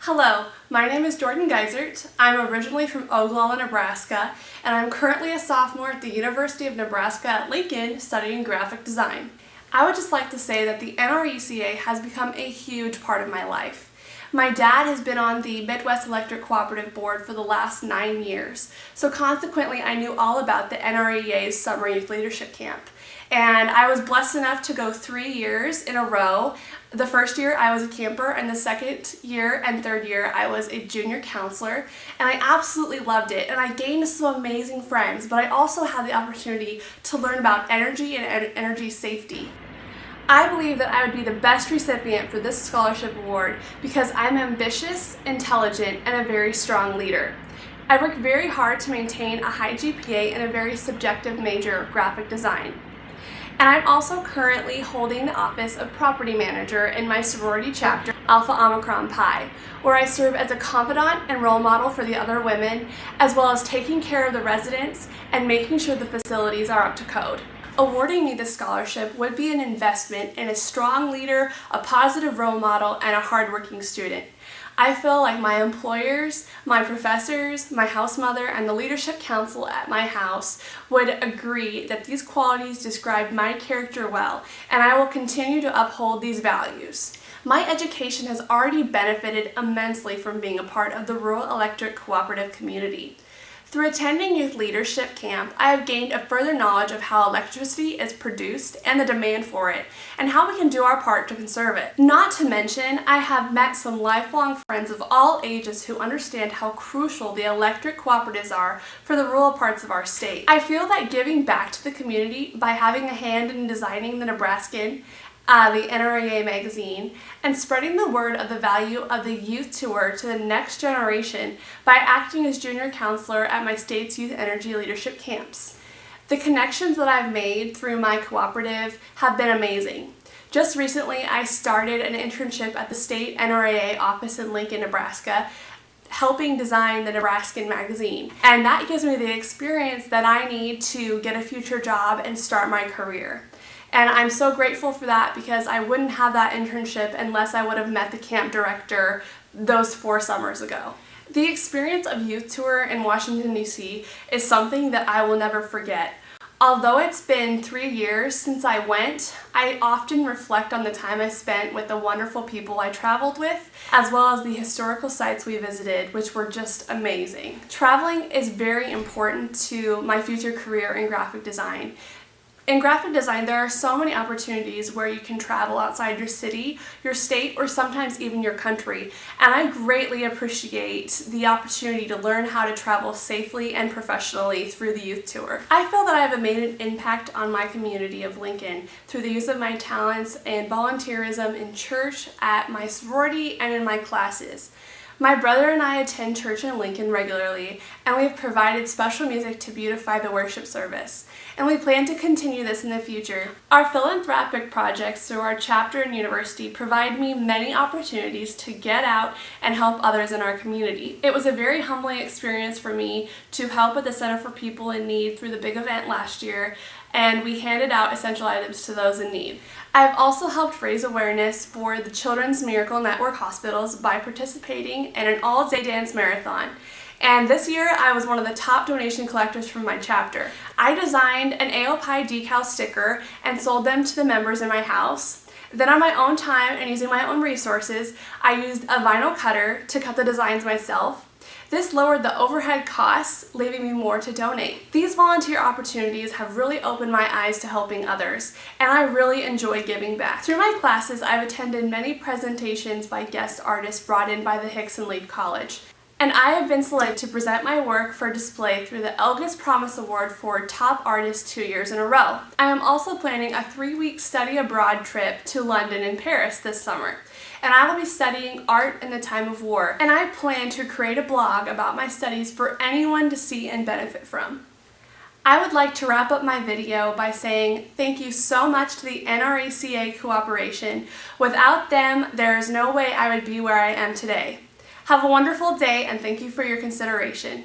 Hello, my name is Jordan Geisert. I'm originally from Oglala, Nebraska, and I'm currently a sophomore at the University of Nebraska at Lincoln studying graphic design. I would just like to say that the NRECA has become a huge part of my life. My dad has been on the Midwest Electric Cooperative Board for the last 9 years, so consequently I knew all about the NREA's Summer Youth Leadership Camp. And I was blessed enough to go 3 years in a row. The first year I was a camper, and the second year and third year I was a junior counselor, and I absolutely loved it, and I gained some amazing friends, but I also had the opportunity to learn about energy and energy safety. I believe that I would be the best recipient for this scholarship award because I'm ambitious, intelligent, and a very strong leader. I work very hard to maintain a high GPA in a very subjective major, graphic design. And I'm also currently holding the office of property manager in my sorority chapter, Alpha Omicron Pi, where I serve as a confidant and role model for the other women, as well as taking care of the residents and making sure the facilities are up to code. Awarding me this scholarship would be an investment in a strong leader, a positive role model, and a hardworking student. I feel like my employers, my professors, my house mother, and the leadership council at my house would agree that these qualities describe my character well, and I will continue to uphold these values. My education has already benefited immensely from being a part of the Rural Electric Cooperative community. Through attending Youth Leadership Camp, I have gained a further knowledge of how electricity is produced and the demand for it, and how we can do our part to conserve it. Not to mention, I have met some lifelong friends of all ages who understand how crucial the electric cooperatives are for the rural parts of our state. I feel that giving back to the community by having a hand in designing the Nebraskan, the NREA magazine, and spreading the word of the value of the youth tour to the next generation by acting as junior counselor at my state's youth energy leadership camps. The connections that I've made through my cooperative have been amazing. Just recently, I started an internship at the state NREA office in Lincoln, Nebraska, helping design the Nebraskan magazine. And that gives me the experience that I need to get a future job and start my career. And I'm so grateful for that because I wouldn't have that internship unless I would have met the camp director those 4 summers ago. The experience of Youth Tour in Washington, D.C. is something that I will never forget. Although it's been 3 years since I went, I often reflect on the time I spent with the wonderful people I traveled with, as well as the historical sites we visited, which were just amazing. Traveling is very important to my future career in graphic design. In graphic design, there are so many opportunities where you can travel outside your city, your state, or sometimes even your country, and I greatly appreciate the opportunity to learn how to travel safely and professionally through the youth tour. I feel that I have made an impact on my community of Lincoln through the use of my talents and volunteerism in church, at my sorority, and in my classes. My brother and I attend church in Lincoln regularly, and we've provided special music to beautify the worship service, and we plan to continue this in the future. Our philanthropic projects through our chapter and university provide me many opportunities to get out and help others in our community. It was a very humbling experience for me to help at the Center for People in Need through the big event last year, and we handed out essential items to those in need. I've also helped raise awareness for the Children's Miracle Network hospitals by participating in an all-day dance marathon. And this year, I was one of the top donation collectors from my chapter. I designed an AOPI decal sticker and sold them to the members in my house. Then on my own time and using my own resources, I used a vinyl cutter to cut the designs myself. This lowered the overhead costs, leaving me more to donate. These volunteer opportunities have really opened my eyes to helping others, and I really enjoy giving back. Through my classes, I've attended many presentations by guest artists brought in by the Hickson Lead College, and I have been selected to present my work for display through the Elgis Promise Award for Top Artist 2 years in a row. I am also planning a 3-week study abroad trip to London and Paris this summer, and I will be studying art in the time of war, and I plan to create a blog about my studies for anyone to see and benefit from. I would like to wrap up my video by saying thank you so much to the NRECA cooperation. Without them, there is no way I would be where I am today. Have a wonderful day, and thank you for your consideration.